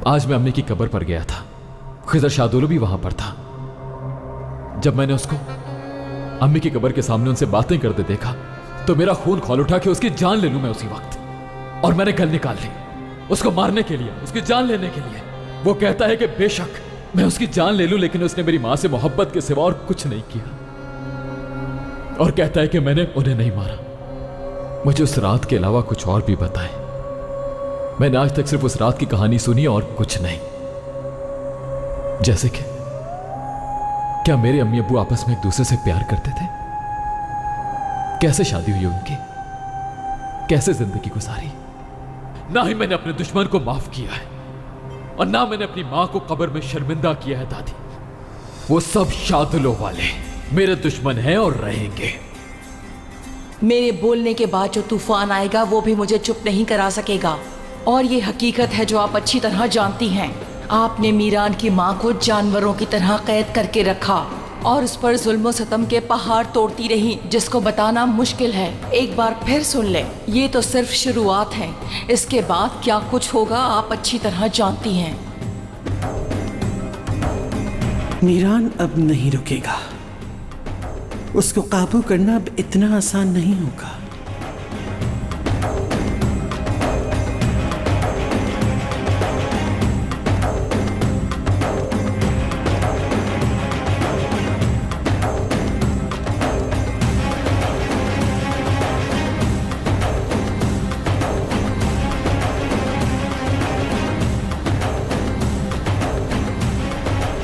आज मैं अम्मी की कब्र पर गया था, खिजर शाहदोलू भी वहां पर था। जब मैंने उसको अम्मी की कब्र के सामने उनसे बातें करते देखा तो मेरा खून खौल उठा कि उसकी जान ले लूं मैं उसी वक्त, और मैंने गल निकाल ली उसको मारने के लिए, उसकी जान लेने के लिए। वो कहता है कि बेशक मैं उसकी जान ले लूं, लेकिन उसने मेरी मां से मोहब्बत के सिवा और कुछ नहीं किया, और कहता है कि मैंने उन्हें नहीं मारा। मुझे उस रात के अलावा कुछ और भी बताएं। मैंने आज तक सिर्फ उस रात की कहानी सुनी और कुछ नहीं। जैसे कि क्या मेरे अम्मी अब्बू आपस में एक दूसरे से प्यार करते थे? कैसे शादी हुई उनकी, कैसे जिंदगी गुजारी? ना ही मैंने अपने दुश्मन को माफ किया है और ना मैंने अपनी मां को कब्र में शर्मिंदा किया है। दादी, वो सब शादुलो वाले मेरे दुश्मन हैं और रहेंगे। मेरे बोलने के बाद जो तूफान आएगा वो भी मुझे चुप नहीं करा सकेगा, और ये हकीकत है जो आप अच्छी तरह जानती हैं। आपने मीरान की माँ को जानवरों की तरह कैद करके रखा और उस पर जुल्म सतम के पहाड़ तोड़ती रही, जिसको बताना मुश्किल है। एक बार फिर सुन ले, ये तो सिर्फ शुरुआत है। इसके बाद क्या कुछ होगा आप अच्छी तरह जानती हैं। मीरान अब नहीं रुकेगा। उसको काबू करना अब इतना आसान नहीं होगा।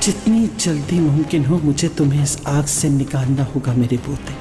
जितनी जल्दी मुमकिन हो मुझे तुम्हें इस आग से निकालना होगा मेरे पोते।